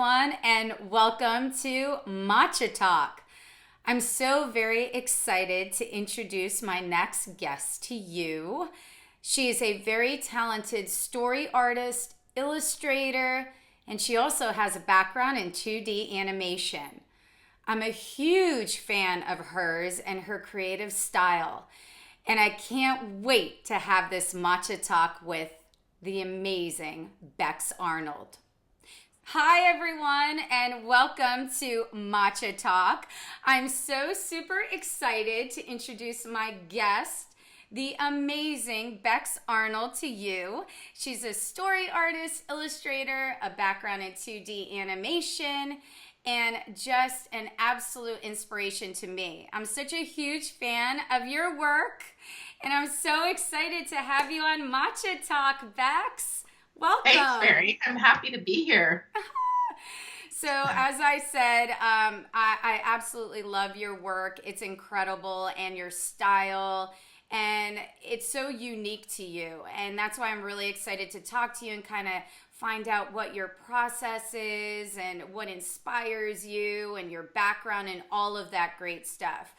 everyone, and welcome to Matcha Talk. I'm so very excited to introduce my next guest to you. She is a very talented story artist, illustrator, and she also has a background in 2D animation. I'm a huge fan of hers and her creative style, and I can't wait to have this Matcha Talk with the amazing Bex Arnold. Hi everyone, and welcome to Matcha Talk. I'm so super excited to introduce my guest, the amazing Bex Arnold, to you. She's a story artist, illustrator, a background in 2D animation, and just an absolute inspiration to me. I'm such a huge fan of your work, and I'm so excited to have you on Matcha Talk, Bex. Welcome. Thanks, Mary. I'm happy to be here. So, as I said, I absolutely love your work. It's incredible, and your style, and it's so unique to you. And that's why I'm really excited to talk to you and kind of find out what your process is and what inspires you and your background and all of that great stuff.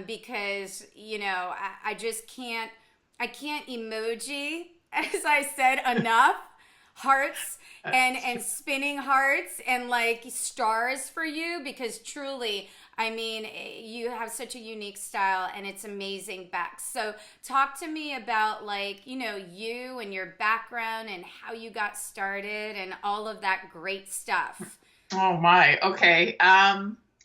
Because, I just I can't emoji, as I said, enough hearts and spinning hearts and like stars for you, because truly, I mean, you have such a unique style and it's amazing, Bex. So talk to me about you and your background and how you got started and all of that great stuff. Oh my. Okay.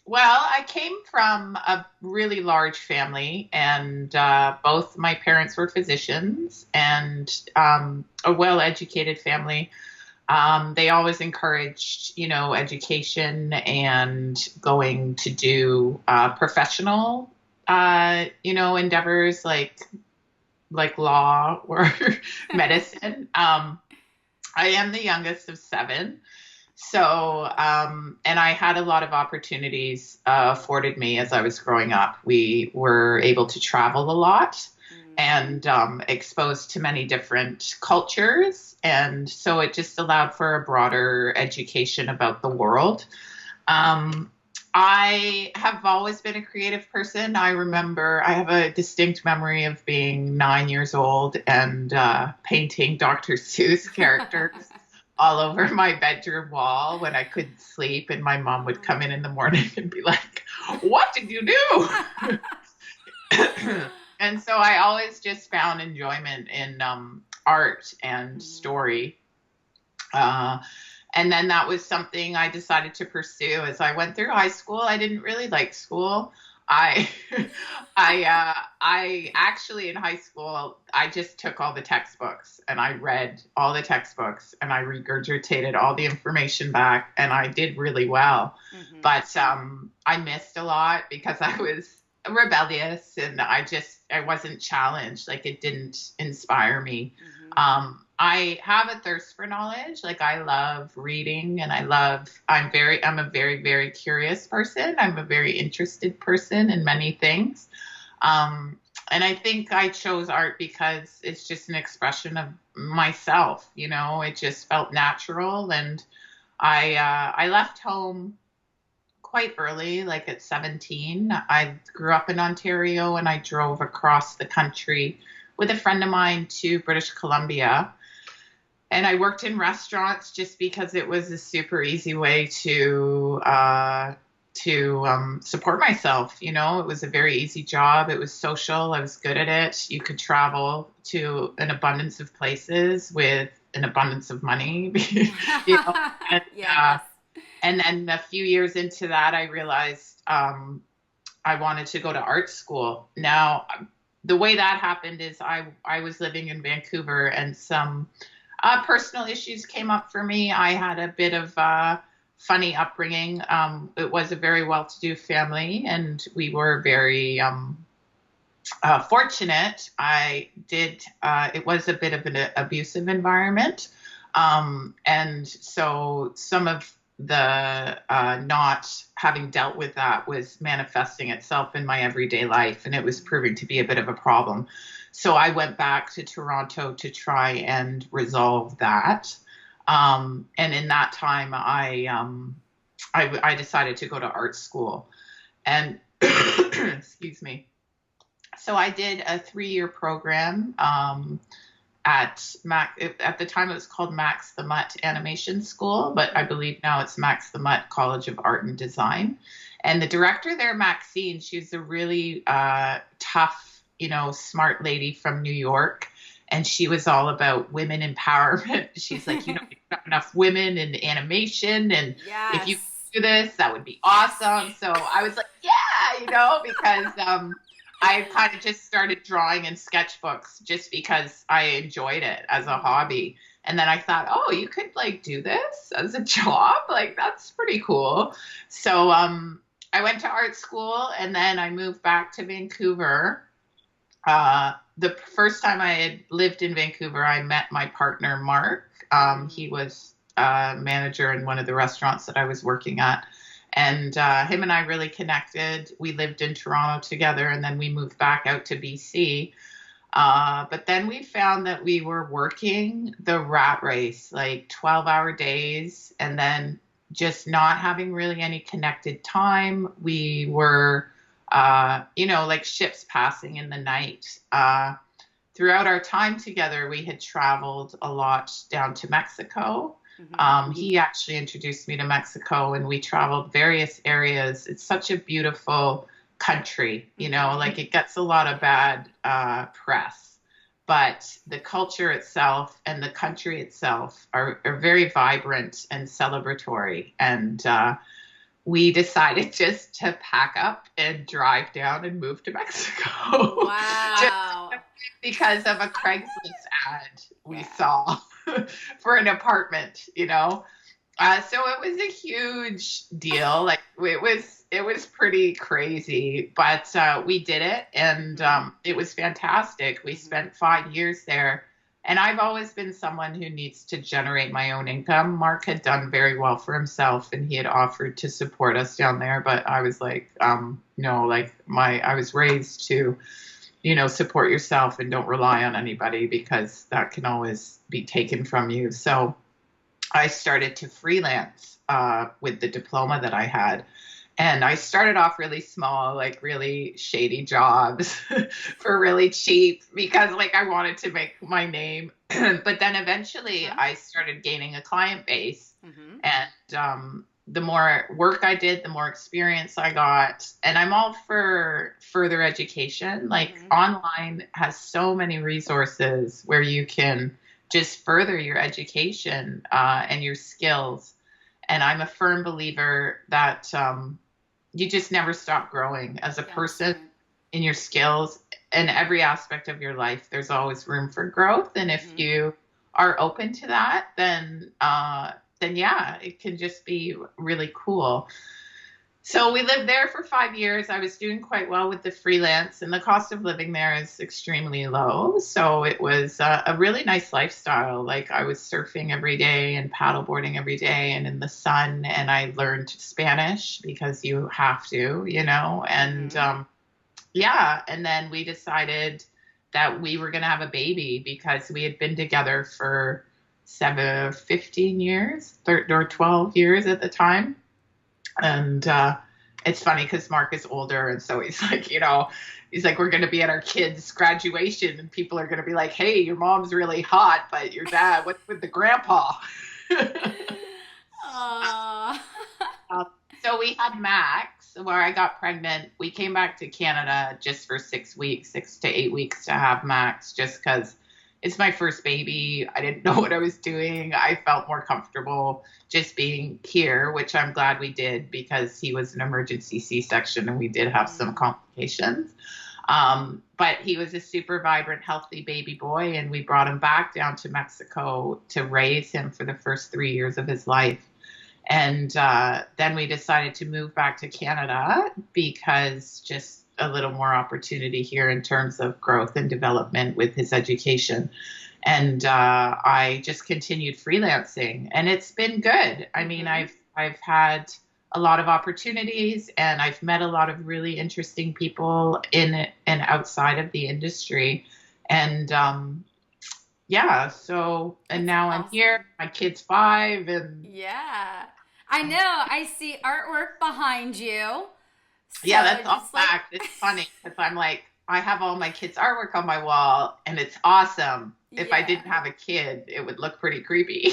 Well, I came from a really large family, and both my parents were physicians, and a well-educated family. They always encouraged, education and going to do professional, endeavors like law or medicine. I am the youngest of seven. So, and I had a lot of opportunities afforded me as I was growing up. We were able to travel a lot and exposed to many different cultures. And so it just allowed for a broader education about the world. I have always been a creative person. I have a distinct memory of being 9 years old and painting Dr. Seuss characters all over my bedroom wall when I couldn't sleep, and my mom would come in the morning and be like, "What did you do?" And so I always just found enjoyment in art and story. And then that was something I decided to pursue as I went through high school. I didn't really like school. I actually in high school, I just took all the textbooks and I read all the textbooks and I regurgitated all the information back, and I did really well. Mm-hmm. But I missed a lot because I was rebellious and I wasn't challenged. Like, it didn't inspire me. Mm-hmm. I have a thirst for knowledge. Like, I love reading, and I'm a very, very curious person. I'm a very interested person in many things. And I think I chose art because it's just an expression of myself. It just felt natural. And I left home quite early, like at 17. I grew up in Ontario, and I drove across the country with a friend of mine to British Columbia. And I worked in restaurants just because it was a super easy way to support myself. It was a very easy job. It was social. I was good at it. You could travel to an abundance of places with an abundance of money. And, Yes. And then a few years into that, I realized I wanted to go to art school. Now, the way that happened is I was living in Vancouver, and some personal issues came up for me. I had a bit of funny upbringing. It was a very well-to-do family, and we were very fortunate. It was a bit of an abusive environment. And so some of the not having dealt with that was manifesting itself in my everyday life, and it was proving to be a bit of a problem. So I went back to Toronto to try and resolve that. And in that time, I decided to go to art school. And excuse me. So I did a 3-year program at the time it was called Max the Mutt Animation School, but I believe now it's Max the Mutt College of Art and Design. And the director there, Maxine, she's a really tough, smart lady from New York. And she was all about women empowerment. She's like, there's not enough women in animation. And if you do this, that would be awesome. So I was like, yeah, because I kind of just started drawing in sketchbooks just because I enjoyed it as a hobby. And then I thought, oh, you could like do this as a job. Like, that's pretty cool. So I went to art school and then I moved back to Vancouver. The first time I had lived in Vancouver, I met my partner, Mark. He was a manager in one of the restaurants that I was working at. And him and I really connected. We lived in Toronto together, and then we moved back out to BC. But then we found that we were working the rat race, like 12-hour days, and then just not having really any connected time. We were, like ships passing in the night. Throughout our time together, we had traveled a lot down to Mexico. He actually introduced me to Mexico, and we traveled various areas. It's such a beautiful country, like it gets a lot of bad press, but the culture itself and the country itself are very vibrant and celebratory. And we decided just to pack up and drive down and move to Mexico. Wow. Just because of a Craigslist ad we saw for an apartment, So it was a huge deal. Like it was pretty crazy, but we did it, and it was fantastic. We spent 5 years there. And I've always been someone who needs to generate my own income. Mark had done very well for himself, and he had offered to support us down there. But I was like, no, like I was raised to, support yourself and don't rely on anybody, because that can always be taken from you. So I started to freelance with the diploma that I had. And I started off really small, like really shady jobs for really cheap, because like I wanted to make my name. But then eventually I started gaining a client base. And the more work I did, the more experience I got. And I'm all for further education. Like online has so many resources where you can just further your education and your skills. And I'm a firm believer that you just never stop growing as a person in your skills and every aspect of your life. There's always room for growth. And if you are open to that, then yeah, it can just be really cool. So we lived there for 5 years. I was doing quite well with the freelance, and the cost of living there is extremely low. So it was a really nice lifestyle. Like I was surfing every day and paddleboarding every day and in the sun. And I learned Spanish because you have to, and and then we decided that we were going to have a baby because we had been together for 15 years or 12 years at the time. And it's funny because Mark is older. And so he's like, we're going to be at our kids' graduation and people are going to be like, hey, your mom's really hot, but your dad, what's with the grandpa? So we had Max, where I got pregnant. We came back to Canada just for 6 to 8 weeks to have Max, just because it's my first baby. I didn't know what I was doing. I felt more comfortable just being here, which I'm glad we did, because he was an emergency C-section and we did have some complications. But he was a super vibrant, healthy baby boy, and we brought him back down to Mexico to raise him for the first 3 years of his life. And then we decided to move back to Canada because just a little more opportunity here in terms of growth and development with his education. And I just continued freelancing, and it's been good. I mean, I've had a lot of opportunities, and I've met a lot of really interesting people in and outside of the industry. And yeah, so, and That's now I'm here, awesome. my kid's 5, and Yeah. I know. I see artwork behind you. yeah, So that's all just like, fact. It's funny because I'm like, I have all my kids' artwork on my wall, and it's awesome. If I yeah. didn't have a kid, it would look pretty creepy.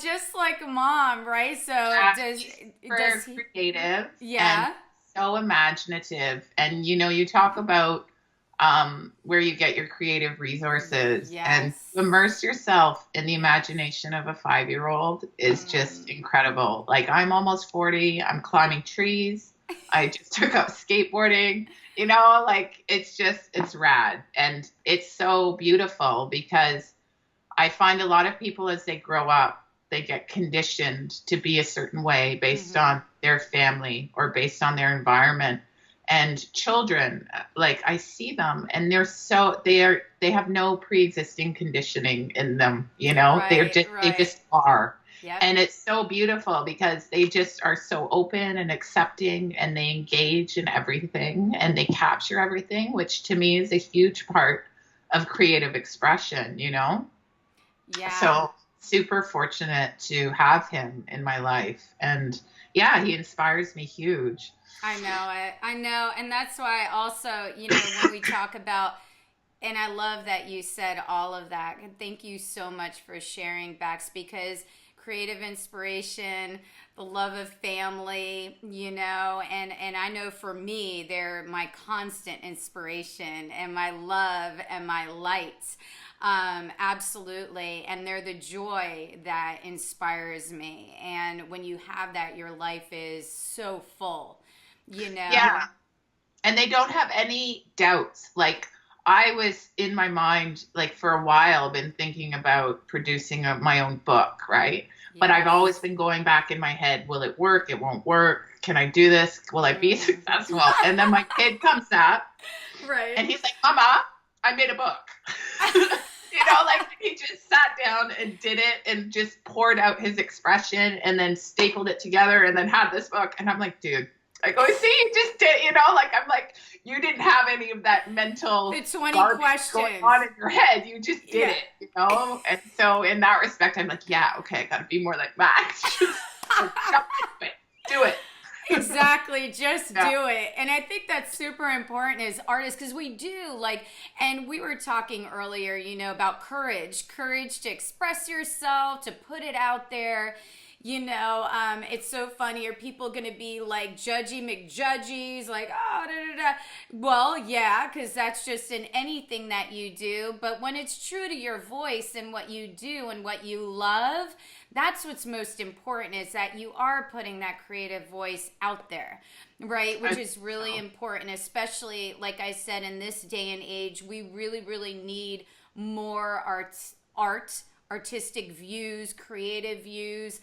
Just like mom, right? So does He's does super he? creative and Yeah. so imaginative. And you talk about where you get your creative resources, and to Yes. immerse yourself in the Yes. imagination of a 5-year-old is just Mm. incredible. Like, I'm almost 40, I'm climbing trees. I just took up skateboarding. Like, it's rad. And it's so beautiful because I find a lot of people, as they grow up, they get conditioned to be a certain way based Mm-hmm. on their family or based on their environment. And children, like, I see them, and they have no pre-existing conditioning in them. Right. They Right. just are. Yep. And it's so beautiful because they just are so open and accepting, and they engage in everything and they capture everything, which to me is a huge part of creative expression. Yeah. So super fortunate to have him in my life. And yeah, he inspires me huge. I know it. I know. And that's why also, when we talk about, and I love that you said all of that. And thank you so much for sharing, Bex, because creative inspiration, the love of family, and I know for me, they're my constant inspiration and my love and my light. Absolutely. And they're the joy that inspires me. And when you have that, your life is so full, you Yeah. know? And they don't have any doubts. Like, I was in my mind, like, for a while, been thinking about producing my own book, right? But I've always Yes. been going back in my head, will it work? It won't work. Can I do this? Will I be Mm. successful? And then my kid comes up Right. and he's like, Mama, I made a book. Like, he just sat down and did it and just poured out his expression and then stapled it together and then had this book. And I'm like, dude, I go, see, you just did, like, I'm like, you didn't have any of that mental The 20 garbage going questions. on in your head. You just did Yeah. it. And so in that respect, I'm like, yeah, okay, I got to be more like Max. Just jump into it. Do it. Exactly, just Yeah. do it. And I think that's super important as artists because we do like, and we were talking earlier, about courage to express yourself, to put it out there. It's so funny. Are people going to be like judgy McJudgies, like, oh, da, da, da. Well, yeah, because that's just in anything that you do. But when it's true to your voice and what you do and what you love, that's what's most important is that you are putting that creative voice out there, right? Which is really So, important, especially like I said, in this day and age, we really, really need more artistic views, creative views,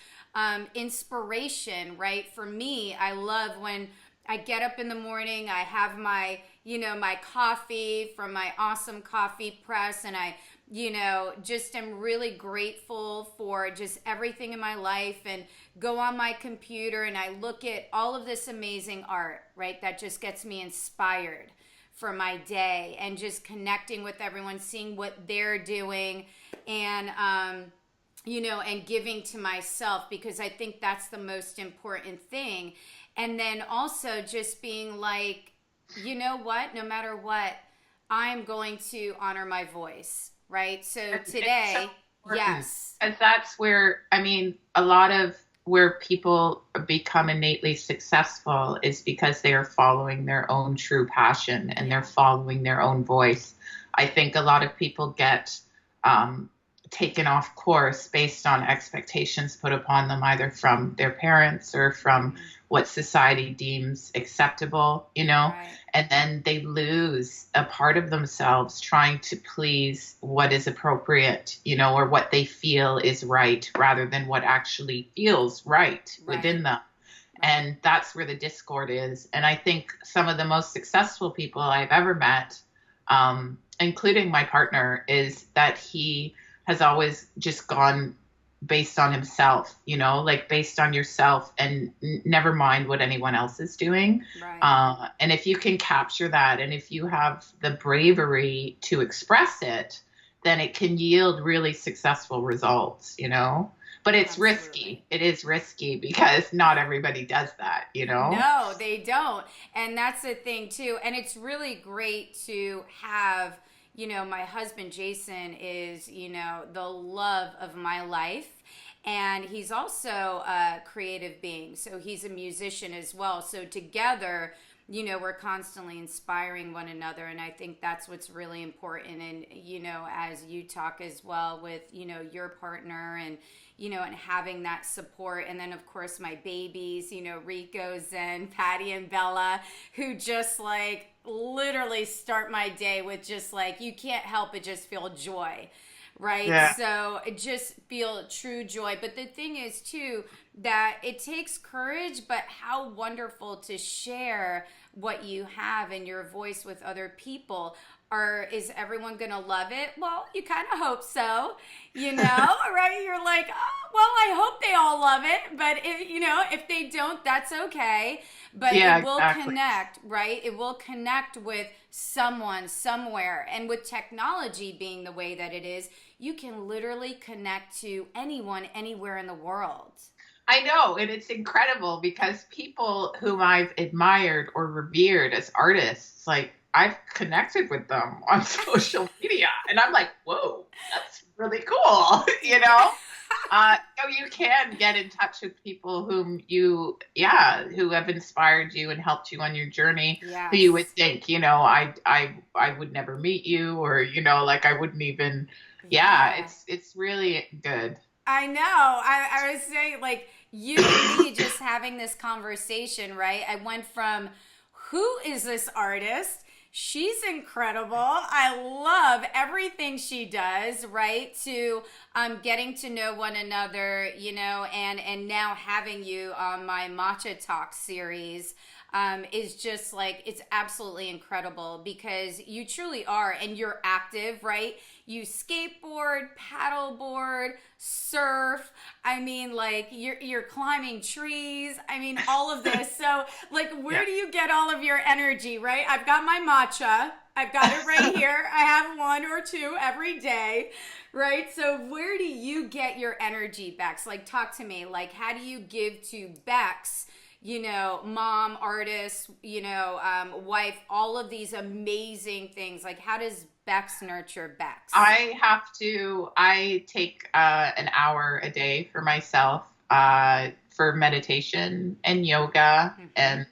inspiration, right? For me, I love when I get up in the morning, I have my coffee from my awesome coffee press, and I just am really grateful for just everything in my life and go on my computer and I look at all of this amazing art, right? That just gets me inspired for my day and just connecting with everyone, seeing what they're doing and, and giving to myself because I think that's the most important thing. And then also just being like, you know what, no matter what, I'm going to honor my voice, right? So it's so today, important. yes, And that's where, I mean, a lot of where people become innately successful is because they are following their own true passion and they're yeah, following their own voice. I think a lot of people get um, taken off course based on expectations put upon them, either from their parents or from mm-hmm. what society deems acceptable. Right, And then they lose a part of themselves trying to please what is appropriate, or what they feel is right rather than what actually feels right right, within them. right, And that's where the discord is. And I think some of the most successful people I've ever met, including my partner, is that he has always just gone based on himself, like based on yourself, and never mind what anyone else is doing. Right. And if you can capture that, and if you have the bravery to express it, then it can yield really successful results, But it's Absolutely. risky. It is risky because not everybody does that, No, they don't. And that's the thing too. And it's really great to have, my husband Jason is, the love of my life. And he's also a creative being. So he's a musician as well. So together, we're constantly inspiring one another. And I think that's what's really important. And, as you talk as well with, your partner and, and having that support. And then, of course, my babies, Rico, Zen, Patty, and Bella, who just like literally start my day with just like, you can't help but just feel joy. Right. Yeah. So just feel true joy. But the thing is, too, that it takes courage, but how wonderful to share what you have in your voice with other people. Is everyone going to love it? Well, you kind of hope so, right? You're like, oh, well, I hope they all love it. But, if they don't, that's okay. But it will connect, right? It will connect with someone somewhere. And with technology being the way that it is, you can literally connect to anyone anywhere in the world. I know, and it's incredible because people whom I've admired or revered as artists, like I've connected with them on social media, and I'm like, whoa, that's really cool, So you can get in touch with people who have inspired you and helped you on your journey. Yes. Who you would think, I would never meet you, or like I wouldn't even. Yeah, it's really good. I know. I was saying, like, you and me just having this conversation, right? I went from, who is this artist? She's incredible. I love everything she does, right? To getting to know one another, and now having you on my Matcha Talk series is just like, it's absolutely incredible because you truly are, and you're active, right? You skateboard, paddleboard, surf. I mean, like you're climbing trees. I mean, all of this. So, like, where do you get all of your energy, right? I've got my matcha. I've got it right here. I have one or two every day, right? So where do you get your energy, Bex? Like, talk to me. Like, how do you give to Bex, mom, artist, wife, all of these amazing things? Like, how does Bex nurture Bex? I take an hour a day for myself for meditation and yoga and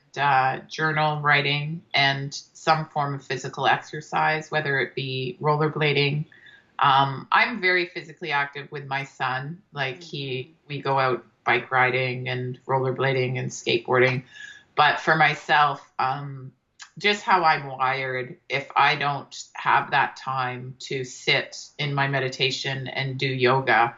journal writing and some form of physical exercise, whether it be rollerblading. I'm very physically active with my son. Like we go out bike riding and rollerblading and skateboarding. But for myself, just how I'm wired, if I don't have that time to sit in my meditation and do yoga,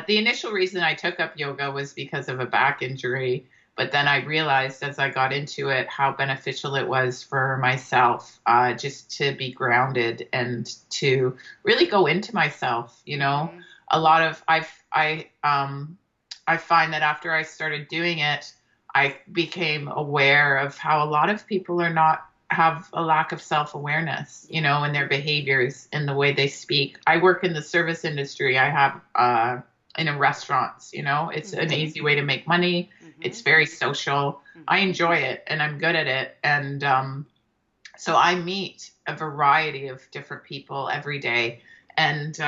the initial reason I took up yoga was because of a back injury. But then I realized as I got into it how beneficial it was for myself, just to be grounded and to really go into myself. A lot of I find that after I started doing it, I became aware of how a lot of people have a lack of self-awareness, in their behaviors, in the way they speak. I work in the service industry. I have in a restaurants, it's an easy way to make money. It's very social. I enjoy it and I'm good at it. And so I meet a variety of different people every day. And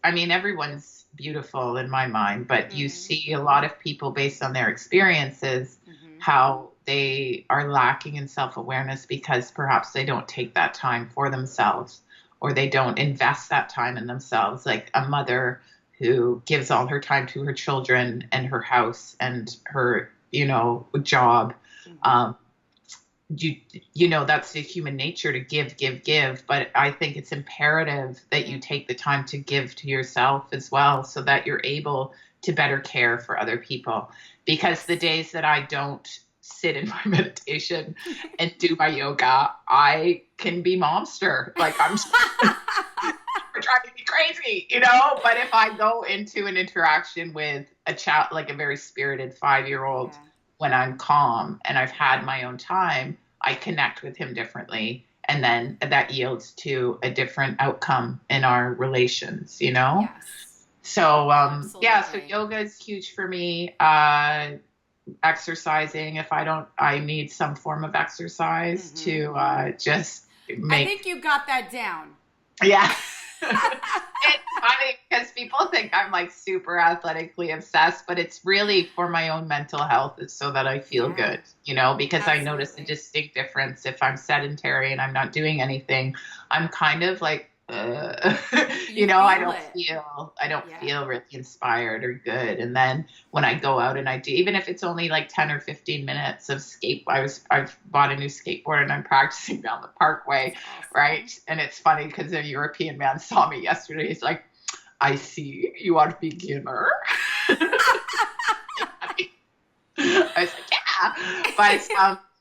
everyone's beautiful in my mind, but you see a lot of people based on their experiences, how they are lacking in self-awareness because perhaps they don't take that time for themselves, or they don't invest that time in themselves. Like a mother who gives all her time to her children and her house and her, job. That's the human nature to give. But I think it's imperative that you take the time to give to yourself as well, so that you're able to better care for other people. Because the days that I don't sit in my meditation and do my yoga, I can be momster. Like I'm driving me crazy, you know? But if I go into an interaction with a child, like a very spirited 5-year-old, when I'm calm and I've had my own time, I connect with him differently. And then that yields to a different outcome in our relations, you know? Yes. So, so yoga is huge for me. Exercising, if I need some form of exercise to just make. I think you got that down. Yeah. It's funny because people think I'm like super athletically obsessed, but it's really for my own mental health. It's so that I feel good, you know, because I notice a distinct difference if I'm sedentary and I'm not doing anything. I'm kind of like, you know, I don't feel really inspired or good. And then when I go out and I do, even if it's only like 10 or 15 minutes of I've bought a new skateboard and I'm practicing down the parkway. Right. And it's funny because a European man saw me yesterday. He's like, I see you are a beginner. I was like, yeah. But,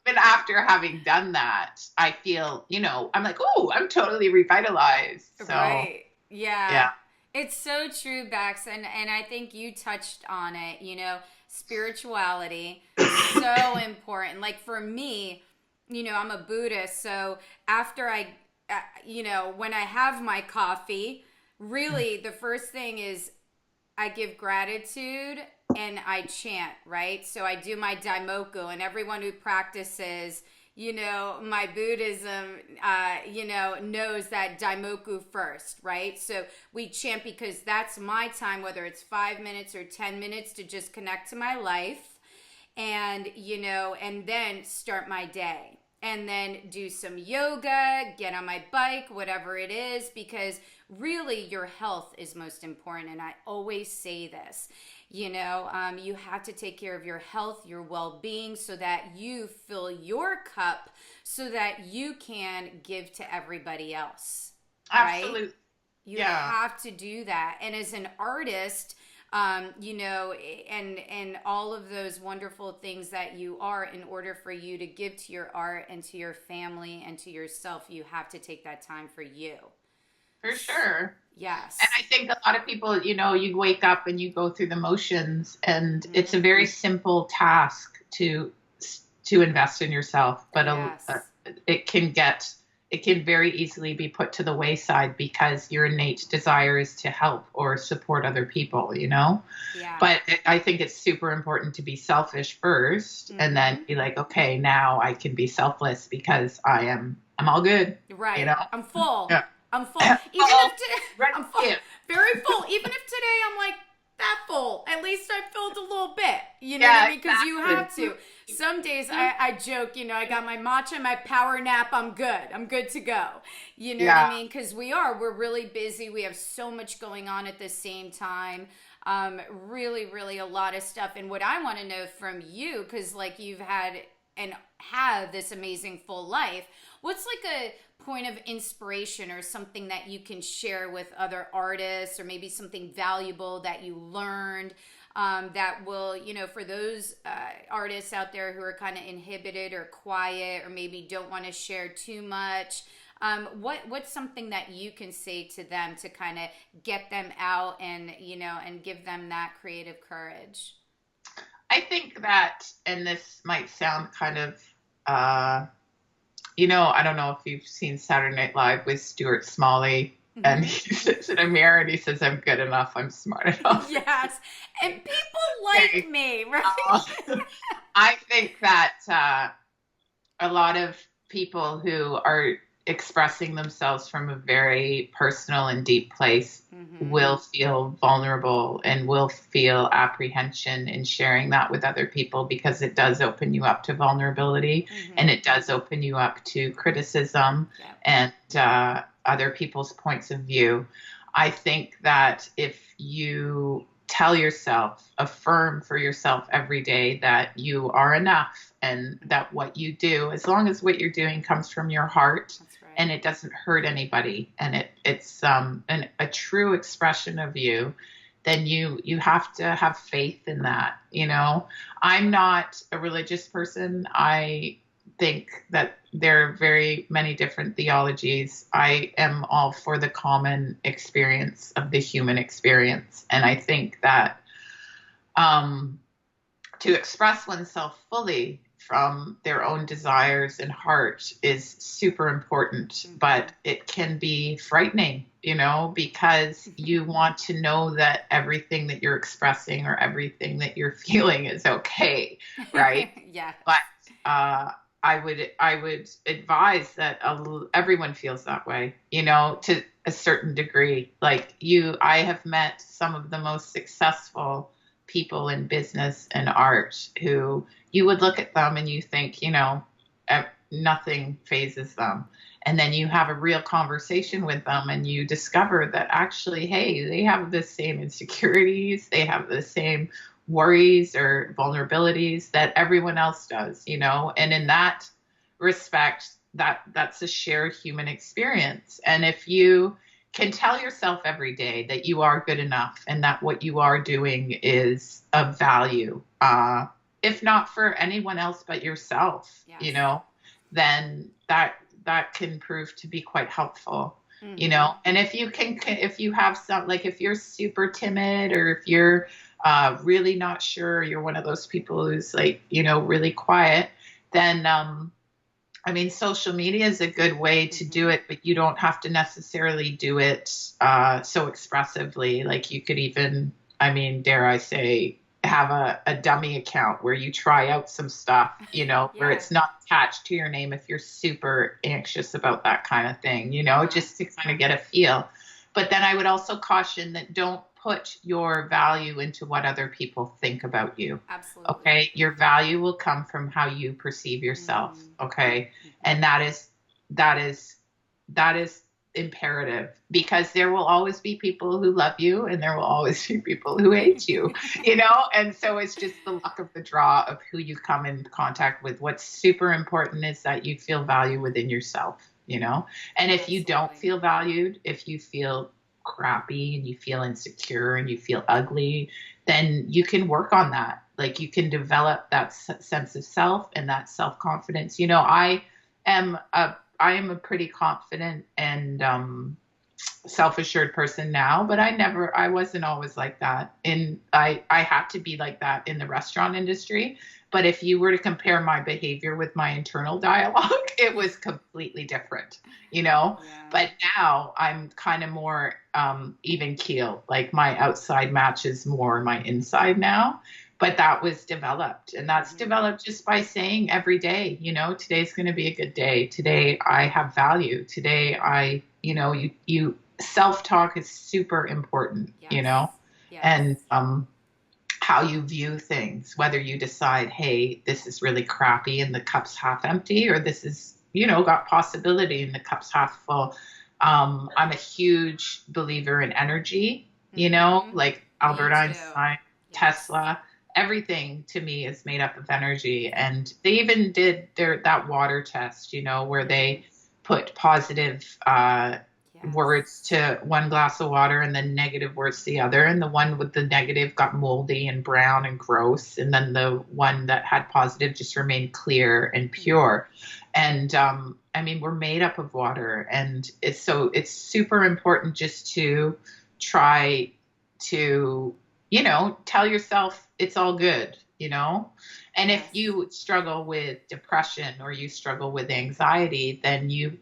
but after having done that, I feel, you know, I'm like, oh, I'm totally revitalized. So, right. Yeah. It's so true, Bex. And I think you touched on it, you know, spirituality, so important. Like for me, you know, I'm a Buddhist. So after you know, when I have my coffee, really the first thing is I give gratitude and I chant, right? So I do my daimoku, and everyone who practices, you know, my Buddhism, you know, knows that daimoku first, right? So we chant because that's my time, whether it's 5 minutes or 10 minutes, to just connect to my life and, you know, and then start my day. And then do some yoga, get on my bike, whatever it is, because really your health is most important. And I always say this, you know, you have to take care of your health, your well-being, so that you fill your cup so that you can give to everybody else. Absolutely. Right? You have to do that. And as an artist, you know, and all of those wonderful things that you are, in order for you to give to your art and to your family and to yourself, you have to take that time for you. For sure. Yes. And I think a lot of people, you know, you wake up and you go through the motions, and it's a very simple task to invest in yourself, but it can very easily be put to the wayside because your innate desire is to help or support other people, you know? Yeah. But I think it's super important to be selfish first and then be like, okay, now I can be selfless because I'm all good. Right. You know? I'm full. Yeah. I'm full. I'm full. Yeah. Very full. Even if today I'm like that full, at least I filled a little bit, you know what I mean? Because you have to. Some days I joke, you know, I got my matcha, my power nap, I'm good. I'm good to go. You know what I mean? Because we're really busy. We have so much going on at the same time. Really, really a lot of stuff. And what I want to know from you, because like you've had and have this amazing full life, what's like a point of inspiration or something that you can share with other artists, or maybe something valuable that you learned that will, you know, for those artists out there who are kind of inhibited or quiet or maybe don't want to share too much, what's something that you can say to them to kind of get them out and, you know, and give them that creative courage? I think that, and this might sound kind of, you know, I don't know if you've seen Saturday Night Live with Stuart Smalley, and he sits in a mirror and he says, I'm good enough, I'm smart enough. Yes, and people like me, right? I think that a lot of people who are expressing themselves from a very personal and deep place will feel vulnerable and will feel apprehension in sharing that with other people, because it does open you up to vulnerability and it does open you up to criticism and other people's points of view. I think that if you tell yourself, affirm for yourself every day that you are enough and that what you do, as long as what you're doing comes from your heart, and it doesn't hurt anybody, and it's a true expression of you, then you have to have faith in that. You know, I'm not a religious person. think that there are very many different theologies. I am all for the common experience of the human experience. And I think that to express oneself fully from their own desires and heart is super important, but it can be frightening, because you want to know that everything that you're expressing or everything that you're feeling is okay, right? Yeah. But I would advise that everyone feels that way, to a certain degree. Like I have met some of the most successful people in business and art who you would look at them and you think, nothing phases them. And then you have a real conversation with them and you discover that actually, hey, they have the same insecurities, they have the same worries or vulnerabilities that everyone else does, and in that respect, that's a shared human experience. And if you can tell yourself every day that you are good enough and that what you are doing is of value, if not for anyone else but yourself, yes. then that can prove to be quite helpful. And if you have some, like if you're super timid or if you're really not sure, you're one of those people who's like, really quiet, then social media is a good way to do it, but you don't have to necessarily do it so expressively. Like you could even, dare I say, have a dummy account where you try out some stuff, where it's not attached to your name if you're super anxious about that kind of thing, just to kind of get a feel. But then I would also caution that don't put your value into what other people think about you. Absolutely. Okay. Your value will come from how you perceive yourself. Okay. And that is imperative, because there will always be people who love you and there will always be people who hate you, and so it's just the luck of the draw of who you come in contact with. What's super important is that you feel value within yourself, and if you don't feel valued, if you feel crappy and you feel insecure and you feel ugly, then you can work on that. Like you can develop that sense of self and that self-confidence. I am a pretty confident and self-assured person now, but I wasn't always like that. And I had to be like that in the restaurant industry. But if you were to compare my behavior with my internal dialogue, it was completely different, Yeah. But now I'm kind of more even keel. Like my outside matches more my inside now. But that was developed, and that's developed just by saying every day, today's going to be a good day. Today I have value. Today you self-talk is super important, Yes. and how you view things, whether you decide, hey, this is really crappy and the cup's half empty, or this is, got possibility and the cup's half full. I'm a huge believer in energy, like Albert Einstein, Tesla. Everything to me is made up of energy. And they even did that water test, where they put positive words to one glass of water and then negative words to the other. And the one with the negative got moldy and brown and gross. And then the one that had positive just remained clear and pure. And we're made up of water. And it's super important just to try to, tell yourself it's all good, and if you struggle with depression or you struggle with anxiety, then you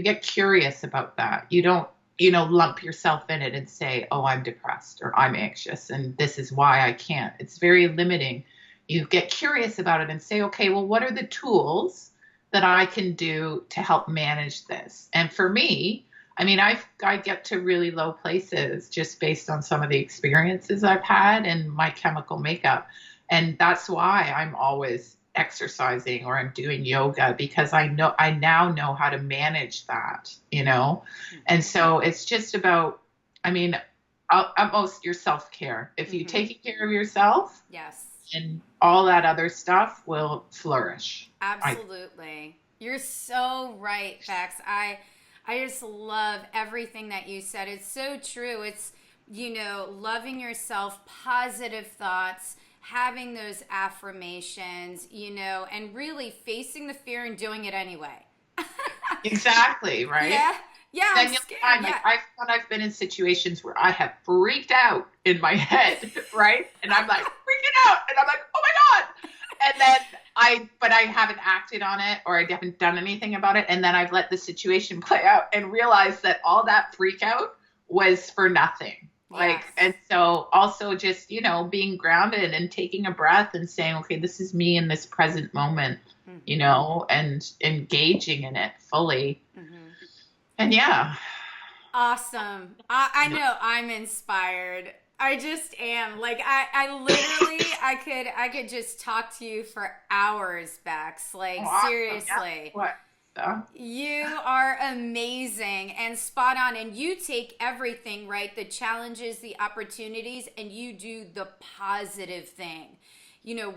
get curious about that. You don't, lump yourself in it and say, oh, I'm depressed or I'm anxious and this is why I can't. It's very limiting. You get curious about it and say, okay, well, what are the tools that I can do to help manage this? And for me, I get to really low places just based on some of the experiences I've had and my chemical makeup. And that's why I'm always exercising or I'm doing yoga, because I now know how to manage that, And so it's just about, at most your self-care. If you take care of yourself, yes, and all that other stuff will flourish. Absolutely. You're so right, Bex. I just love everything that you said. It's so true. It's, loving yourself, positive thoughts, having those affirmations, and really facing the fear and doing it anyway. Exactly, right? Yeah. Yeah, Then I'm you'll scared. find, like, Yeah. I've been in situations where I have freaked out in my head, right? And I'm like freaking out, and I'm like, oh my God. And then but I haven't acted on it, or I haven't done anything about it. And then I've let the situation play out and realized that all that freak out was for nothing. Like, Yes. and so also just, being grounded and taking a breath and saying, okay, this is me in this present moment, and engaging in it fully. And yeah. Awesome. I know I'm inspired. I just am. Like I literally I could just talk to you for hours, Bex. Like Oh, awesome. seriously. Yeah. What? You are amazing and spot on, and you take everything, right? The challenges, the opportunities, and you do the positive thing.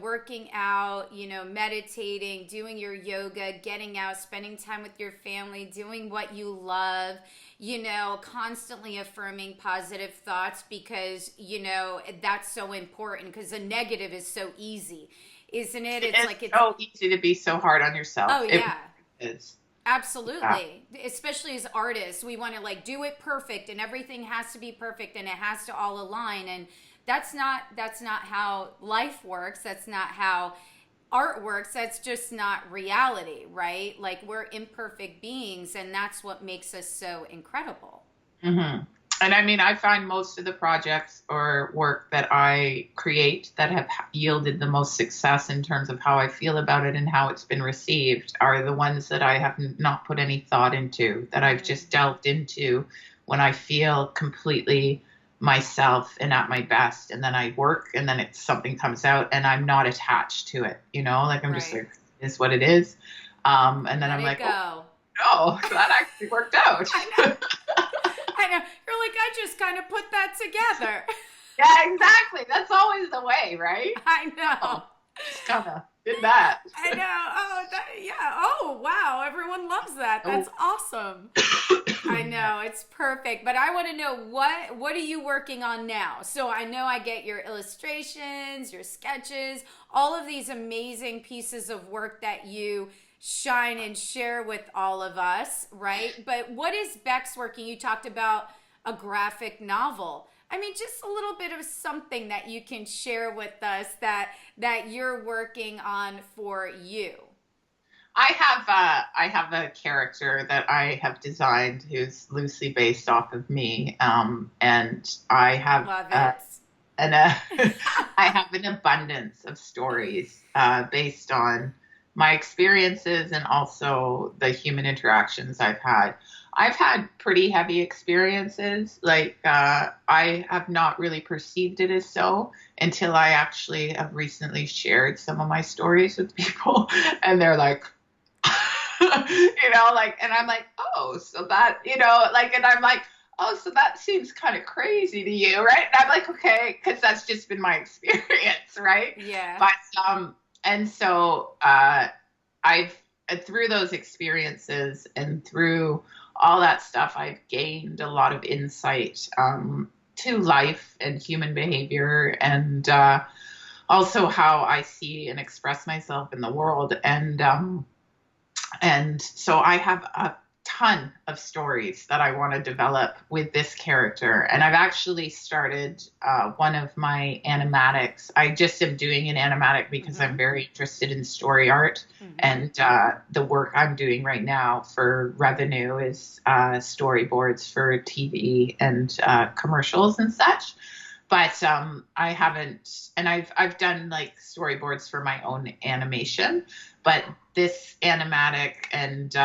Working out, meditating, doing your yoga, getting out, spending time with your family, doing what you love, constantly affirming positive thoughts because, that's so important because the negative is so easy, isn't it? It's so easy to be so hard on yourself. Oh, yeah. It is. Absolutely. Especially as artists, we want to like do it perfect and everything has to be perfect and it has to all align, and that's not how life works. That's not how art works. That's just not reality, right? Like we're imperfect beings, and that's what makes us so incredible. Mm-hmm. And I mean, I find most of the projects or work that I create that have yielded the most success in terms of how I feel about it and how it's been received are the ones that I have not put any thought into, that I've just delved into when I feel completely myself and at my best. And then I work, and then something comes out and I'm not attached to it, like I'm just like, it's what it is. And then I'm like, oh, no, that actually worked out. I know. You're like, I just kind of put that together. Yeah, exactly. That's always the way, right? I know. Just kind of did that. I know. Oh, yeah. Oh, wow. Everyone loves that. That's awesome. I know. It's perfect. But I want to know, what are you working on now? So I know I get your illustrations, your sketches, all of these amazing pieces of work that you shine and share with all of us, right? But what is Bex working? You talked about a graphic novel. I mean, just a little bit of something that you can share with us that you're working on for you. I have a character that I have designed who's loosely based off of me, and I have Love it. I have an abundance of stories based on my experiences and also the human interactions I've had. I've had pretty heavy experiences. Like, I have not really perceived it as so until I actually have recently shared some of my stories with people, and they're like, and I'm like, oh, so that, and I'm like, oh, so that seems kind of crazy to you, right? And I'm like, okay, because that's just been my experience, right? Yeah. But, and so I've, through those experiences and through all that stuff, I've gained a lot of insight to life and human behavior, and also how I see and express myself in the world. And so I have a ton of stories that I want to develop with this character. And I've actually started one of my animatics. I just am doing an animatic because I'm very interested in story art. And the work I'm doing right now for revenue is storyboards for TV and commercials and such. But I haven't, and I've done like storyboards for my own animation, but this animatic and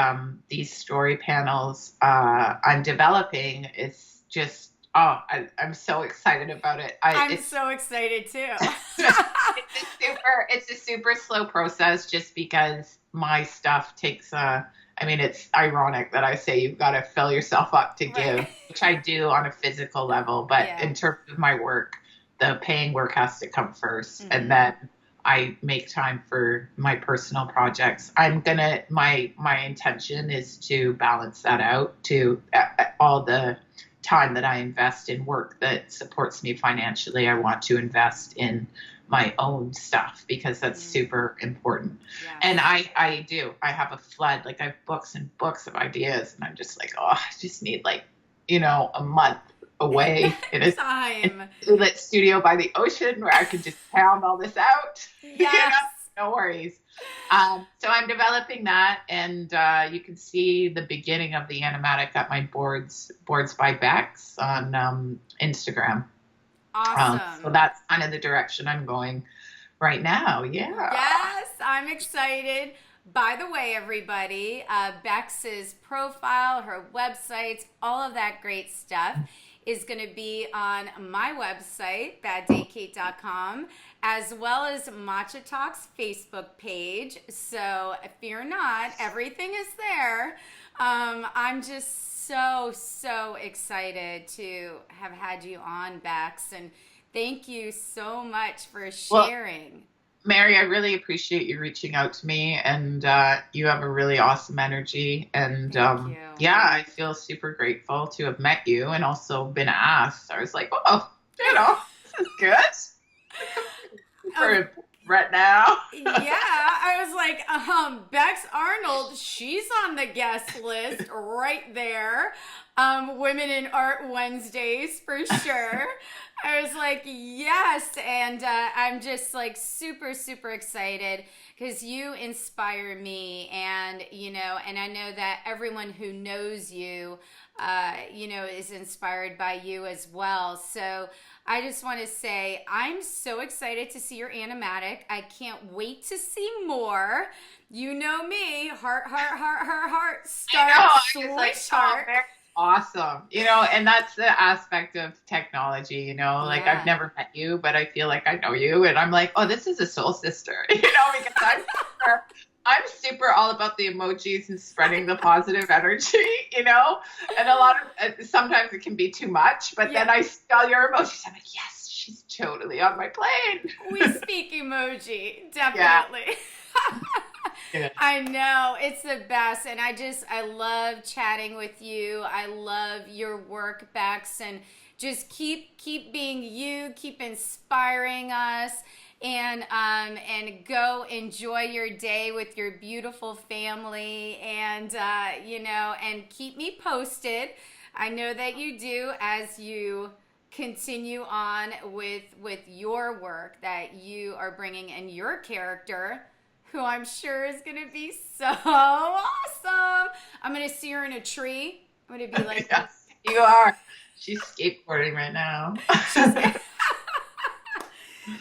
these story panels I'm developing is just, I'm so excited about it. I'm so excited too. It's a super slow process just because my stuff takes it's ironic that I say you've got to fill yourself up to give, which I do on a physical level. But in terms of my work, the paying work has to come first. And then I make time for my personal projects. My intention is to balance that out to all the time that I invest in work that supports me financially, I want to invest in my own stuff because that's super important. Yeah. And I do. I have a flood. Like I have books and books of ideas, and I'm just like, oh, I just need like, a month away in a lit studio by the ocean where I can just pound all this out. Yes. No worries. So I'm developing that, and you can see the beginning of the animatic at my boards by Bex on Instagram. Awesome. So that's kind of the direction I'm going right now. Yeah. Yes, I'm excited. By the way, everybody, Bex's profile, her websites, all of that great stuff is going to be on my website, baddaycake.com, as well as Matcha Talk's Facebook page. So fear not, everything is there. I'm just so excited to have had you on, Bex, and thank you so much for sharing. Well, Mary, I really appreciate you reaching out to me, and you have a really awesome energy. And yeah, I feel super grateful to have met you and also been asked. I was like, oh, this is good. For right now. Yeah, I was like, Bex Arnold, she's on the guest list right there. Women in Art Wednesdays for sure. I was like, yes. And I'm just like super excited because you inspire me. And, and I know that everyone who knows you, is inspired by you as well. So I just want to say I'm so excited to see your animatic. I can't wait to see more. You know me, heart, swish heart. Awesome. And that's the aspect of technology, like I've never met you, but I feel like I know you, and I'm like, oh, this is a soul sister, because I'm super all about the emojis and spreading the positive energy, and a lot of, sometimes it can be too much, but then I spell your emojis. I'm like, yes, she's totally on my plane. We speak emoji, definitely. Yeah. I know, it's the best, and I love chatting with you. I love your work, Bex, and just keep being you, keep inspiring us, and go enjoy your day with your beautiful family, and and keep me posted. I know that you do as you continue on with your work that you are bringing in your character, who I'm sure is going to be so awesome. I'm going to see her in a tree. I'm going to be like, yes, you are. She's skateboarding right now.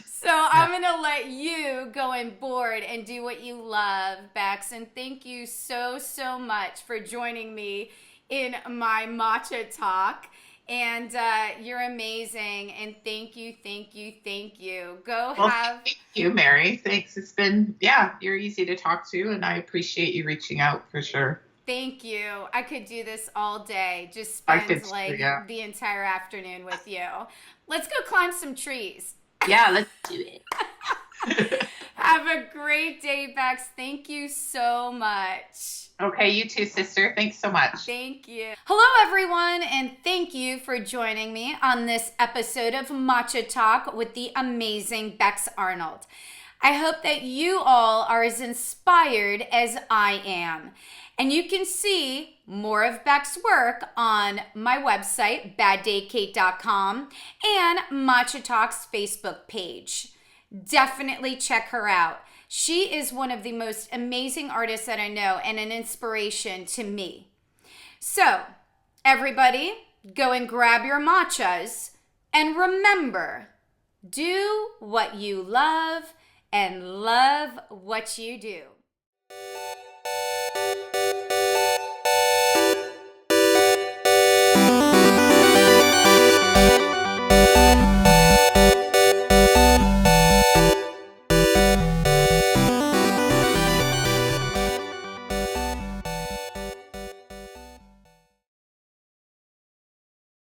So I'm going to let you go and board and do what you love, Bex. And thank you so much for joining me in my Matcha Talk. And you're amazing. And thank you. Thank you, Mary. Thanks. It's been, you're easy to talk to, and I appreciate you reaching out for sure. Thank you. I could do this all day. Just spend the entire afternoon with you. Let's go climb some trees. Yeah, let's do it. Have a great day, Bex. Thank you so much. Okay, you too, sister. Thanks so much. Thank you. Hello, everyone, and thank you for joining me on this episode of Matcha Talk with the amazing Bex Arnold. I hope that you all are as inspired as I am. And you can see more of Bec's work on my website, baddaycake.com, and Matcha Talk's Facebook page. Definitely check her out. She is one of the most amazing artists that I know and an inspiration to me. So, everybody, go and grab your matchas. And remember, do what you love and love what you do.